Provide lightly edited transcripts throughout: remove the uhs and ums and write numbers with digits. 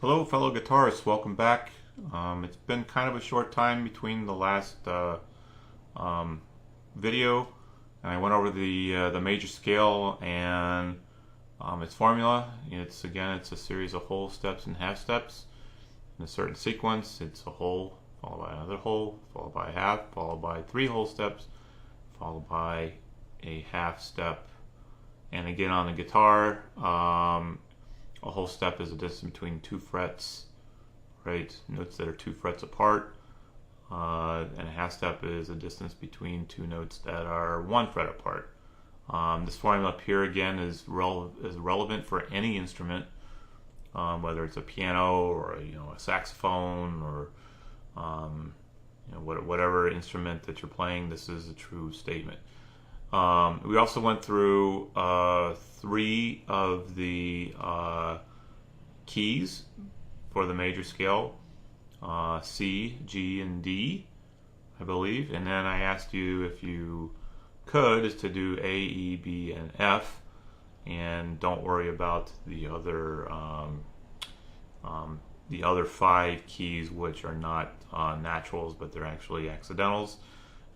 Hello, fellow guitarists. Welcome back. It's been kind of a short time between the last um, video, and I went over the major scale and its formula. It's a series of whole steps and half steps in a certain sequence. It's a whole followed by another whole, followed by a half, followed by three whole steps, followed by a half step. And again on the guitar, a whole step is a distance between two frets, right? Notes that are two frets apart. And a half step is a distance between two notes that are one fret apart. This formula up here again is relevant for any instrument, whether it's a piano or a saxophone or whatever instrument that you're playing. This is a true statement. We also went through three of the keys for the major scale, C, G, and D, I believe. And then I asked you if you could is to do A, E, B, and F, and don't worry about the other five keys, which are not naturals, but they're actually accidentals.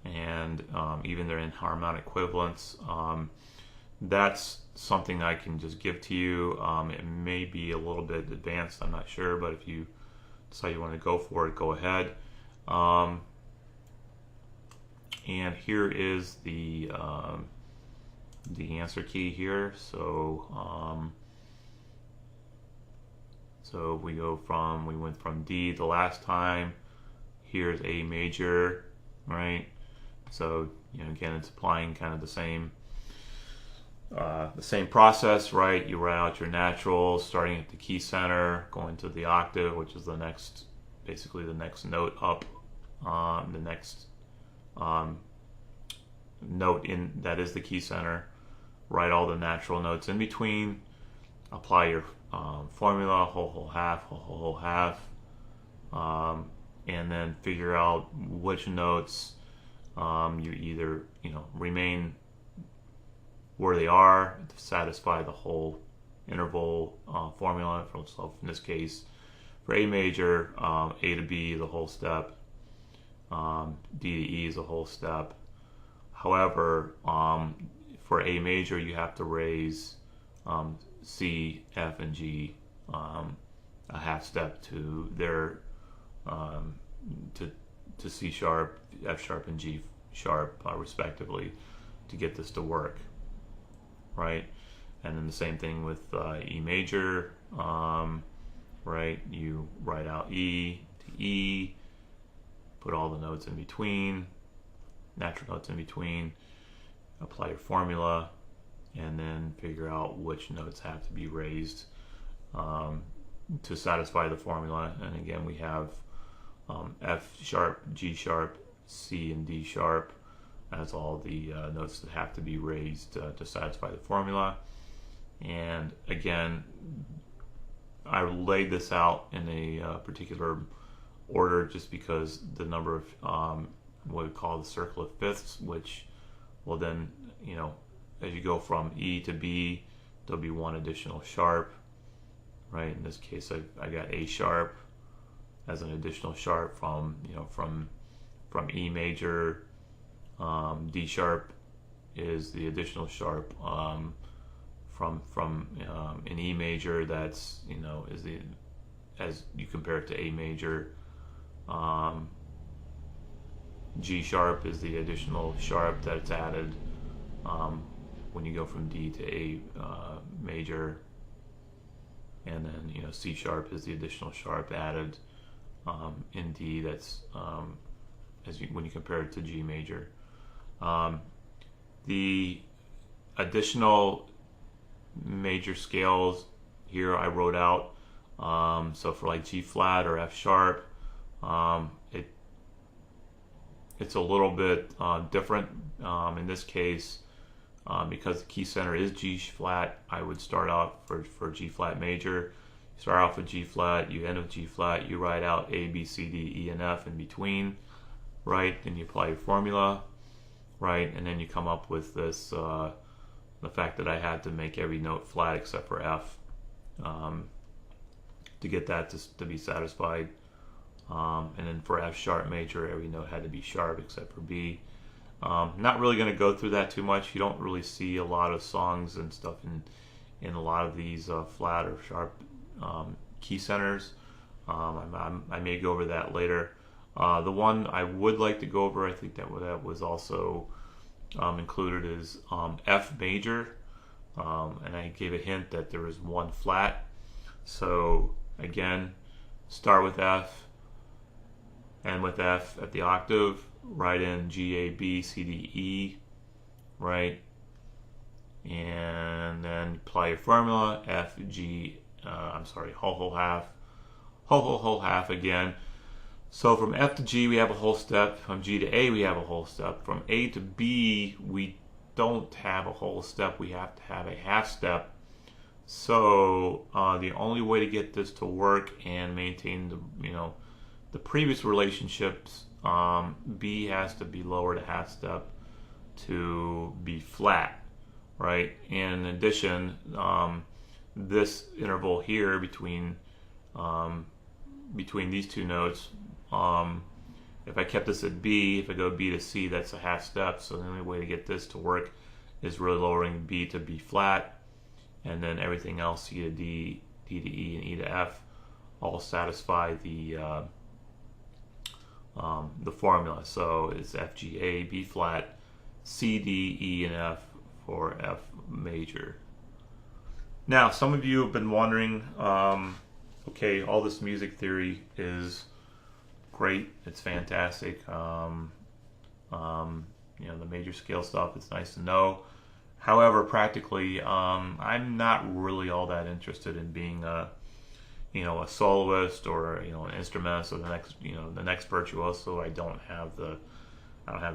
And even they're in harmonic equivalents. That's something that I can just give to you. It may be a little bit advanced, I'm not sure, but if you decide you want to go for it, go ahead. And here is the answer key here. So we went from D the last time. Here's A major, right? So again, it's applying kind of the same process, right? You write out your naturals, starting at the key center, going to the octave, which is basically the next note up, the next note in that is the key center. Write all the natural notes in between. Apply your formula, whole half, whole half, and then figure out which notes you either remain where they are to satisfy the whole interval formula. So in this case, for A major, A to B is a whole step, D to E is a whole step. However, for A major, you have to raise C, F, and G a half step to their to C sharp, F sharp, and G sharp respectively to get this to work, right? And then the same thing with E major, right? You write out E to E, put all the notes in between, natural notes in between, apply your formula, and then figure out which notes have to be raised to satisfy the formula. And again, we have F sharp, G sharp, C, and D sharp as all the notes that have to be raised to satisfy the formula. And again, I laid this out in a particular order just because the number of what we call the circle of fifths, which will then, as you go from E to B, there'll be one additional sharp, right? In this case, I got A sharp as an additional sharp from E major. D sharp is the additional sharp from an E major. That's is the as you compare it to A major. G sharp is the additional sharp that's added when you go from D to A major, and then C sharp is the additional sharp added in D. That's when you compare it to G major. The additional major scales here I wrote out. So for like G flat or F sharp, it's a little bit different. In this case, because the key center is G flat, I would start out for G flat major. You start off with G flat, you end with G flat, you write out A, B, C, D, E, and F in between, right? Then you apply your formula, right? And then you come up with this, the fact that I had to make every note flat except for F. to get that to be satisfied. And then for F sharp major, every note had to be sharp except for B. Not really going to go through that too much. You don't really see a lot of songs and stuff in a lot of these flat or sharp key centers. I may go over that later. The one I would like to go over, I think that was also included, is F major. And I gave a hint that there was one flat. So again, start with F, end with F at the octave, write in G, A, B, C, D, E, right? And then apply your formula, F, G, whole half, whole half again. So from F to G we have a whole step, from G to A we have a whole step, from A to B we don't have a whole step, we have to have a half step. So the only way to get this to work and maintain the previous relationships, B has to be lowered a half step to be flat, right? And in addition, this interval here between these two notes, if I kept this at B, if I go B to C, that's a half step. So the only way to get this to work is really lowering B to B flat, and then everything else, C to D, D to E, and E to F, all satisfy the formula. So it's F, G, A, B flat, C, D, E, and F for F major. Now, some of you have been wondering, okay, all this music theory is great, it's fantastic. The major scale stuff, it's nice to know. However, practically, I'm not really all that interested in being a soloist or an instrumentalist or the next virtuoso. I don't have the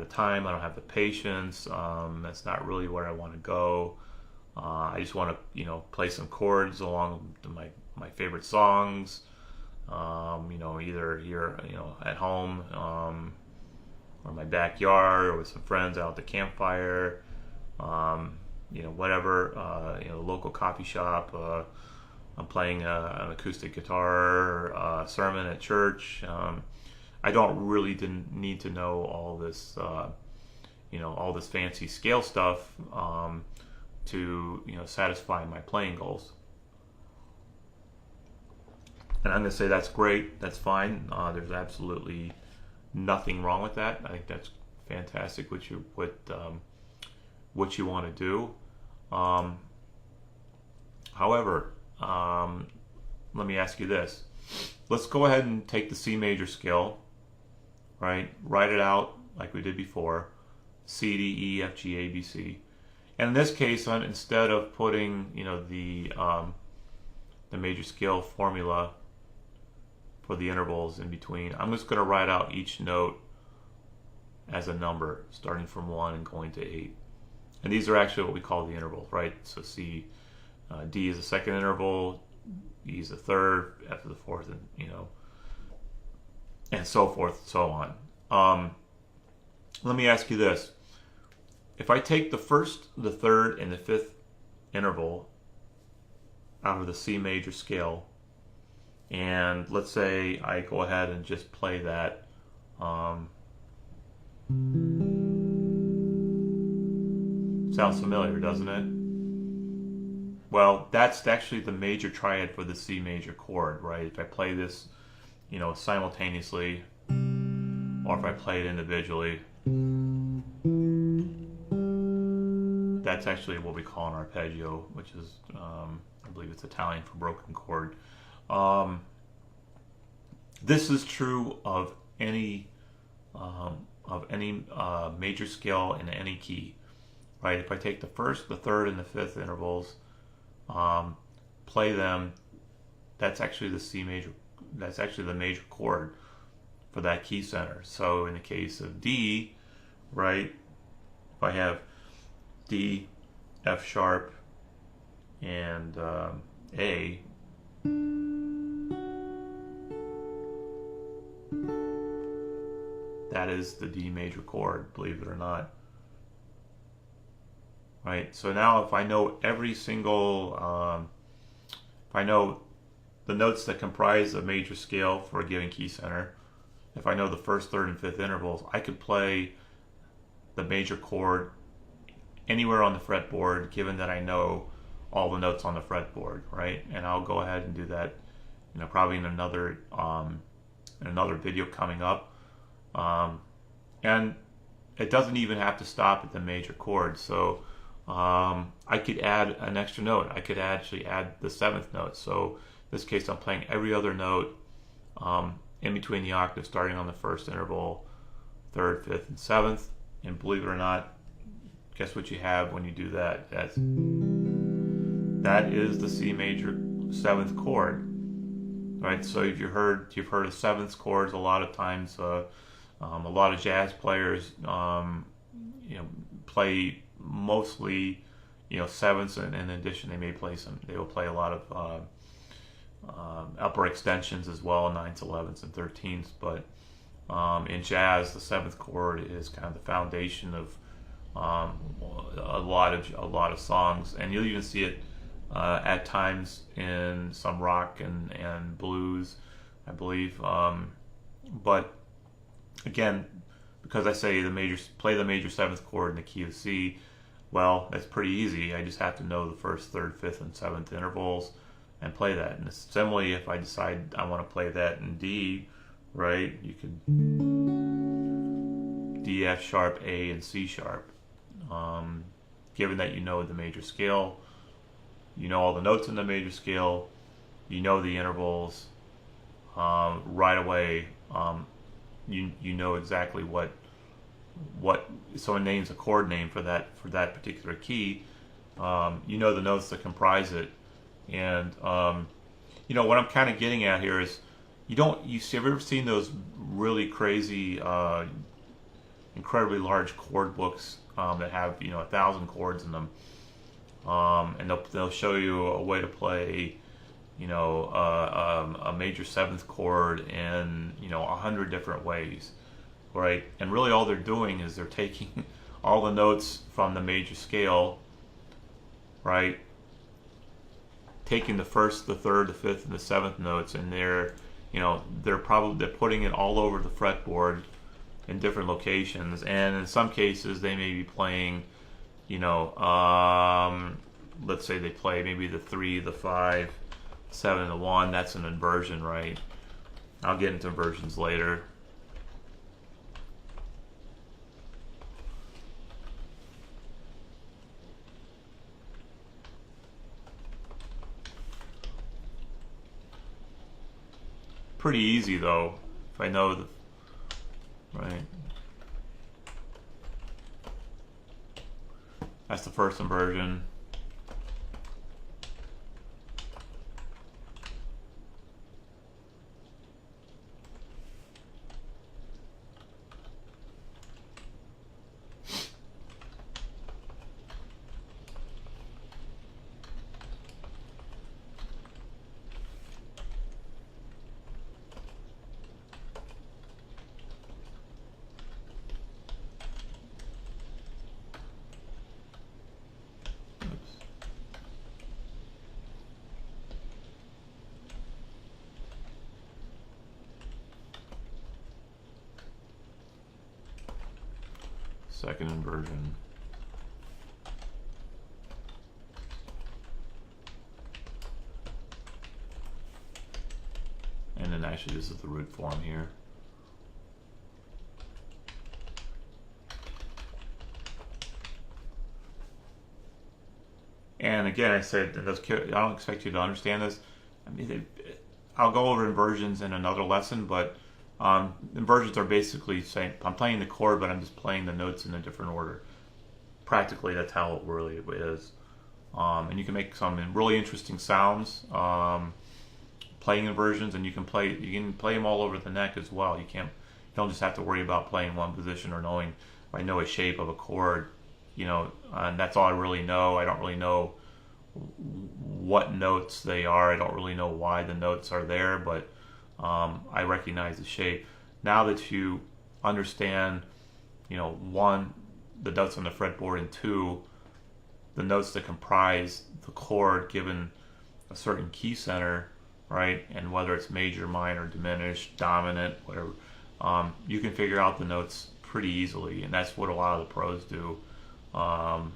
time. I don't have the patience. That's not really where I want to go. I just want to play some chords along to my favorite songs. Either here at home or my backyard or with some friends out at the campfire. Whatever, local coffee shop. I'm playing an acoustic guitar, a sermon at church. I don't really need to know all this, all this fancy scale stuff to satisfy my playing goals. And I'm going to say that's great. That's fine. There's absolutely nothing wrong with that. I think that's fantastic. What you want to do. However, let me ask you this. Let's go ahead and take the C major scale, right? Write it out like we did before. C, D, E, F, G, A, B, C. And in this case, instead of putting, the major scale formula for the intervals in between, I'm just going to write out each note as a number, starting from 1 and going to 8. And these are actually what we call the intervals, right? So C, D is the second interval, E is the third, F is the fourth, and and so forth, so on. Let me ask you this: if I take the first, the third, and the fifth interval out of the C major scale, and let's say I go ahead and just play that. Sounds familiar, doesn't it? Well, that's actually the major triad for the C major chord, right? If I play this, simultaneously, or if I play it individually, that's actually what we call an arpeggio, which is, I believe it's Italian for broken chord. This is true of any major scale in any key, right? If I take the first, the third, and the fifth intervals, play them, that's actually the C major. That's actually the major chord for that key center. So in the case of D, right, if I have D, F sharp, and A, that is the D major chord, believe it or not. Right, so now if I know every single, if I know the notes that comprise a major scale for a given key center, if I know the first, third, and fifth intervals, I could play the major chord anywhere on the fretboard, given that I know all the notes on the fretboard, right? And I'll go ahead and do that, probably in another video coming up. And it doesn't even have to stop at the major chord. So I could add an extra note. I could actually add the seventh note. So in this case, I'm playing every other note in between the octaves, starting on the first interval, third, fifth, and seventh. And believe it or not, guess what you have when you do that? That is the C major seventh chord, right? So if you've heard of seventh chords a lot of times. A lot of jazz players, play mostly, sevenths, and in addition, they will play a lot of upper extensions as well, ninths, 11ths, and 13ths. But in jazz, the seventh chord is kind of the foundation of a lot of songs, and you'll even see it at times in some rock and blues, I believe. But again, because I say play the major seventh chord in the key of C, well, that's pretty easy. I just have to know the first, third, fifth, and seventh intervals and play that. And similarly, if I decide I want to play that in D, right, you could D, F sharp, A, and C sharp. Given that you know the major scale, you know all the notes in the major scale, you know the intervals, right away. You know exactly what someone names a chord name for that particular key. You know the notes that comprise it, and what I'm kind of getting at here is have you ever seen those really crazy, incredibly large chord books that have 1,000 chords in them, and they'll show you a way to play a major seventh chord in 100 different ways, right? And really all they're doing is they're taking all the notes from the major scale, right? Taking the first, the third, the fifth, and the seventh notes, and they're putting it all over the fretboard in different locations. And in some cases they may be playing, let's say they play maybe the 3, the 5, 7, and the 1. That's an inversion, right? I'll get into inversions later. Pretty easy though, if I know the right. That's the first inversion. Second inversion. And then actually this is the root form here. And again, I said, I don't expect you to understand this. I mean, I'll go over inversions in another lesson, but inversions are basically saying I'm playing the chord, but I'm just playing the notes in a different order. Practically, that's how it really is. And you can make some really interesting sounds playing inversions, and you can play them all over the neck as well. You don't just have to worry about playing one position or knowing. If I know a shape of a chord, and that's all I really know. I don't really know what notes they are. I don't really know why the notes are there, but I recognize the shape. Now that you understand, one, the notes on the fretboard, and two, the notes that comprise the chord given a certain key center, right? And whether it's major, minor, diminished, dominant, whatever, you can figure out the notes pretty easily, and that's what a lot of the pros do. Um,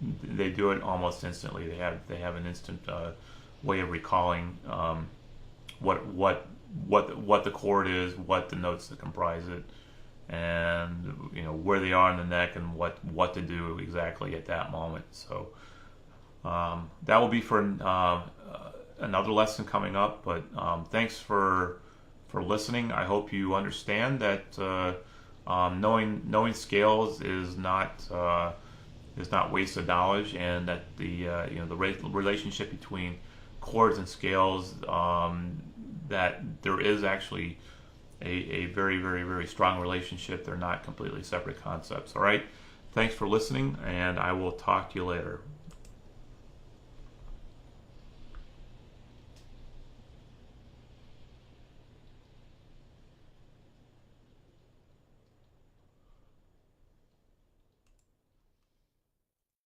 they do it almost instantly. They have an instant way of recalling what the chord is, what the notes that comprise it, and where they are in the neck and what to do exactly at that moment. So that will be for another lesson coming up. But thanks for listening. I hope you understand that knowing scales is not wasted knowledge, and that the relationship between chords and scales, that there is actually a very, very, very strong relationship. They're not completely separate concepts. All right. Thanks for listening, and I will talk to you later.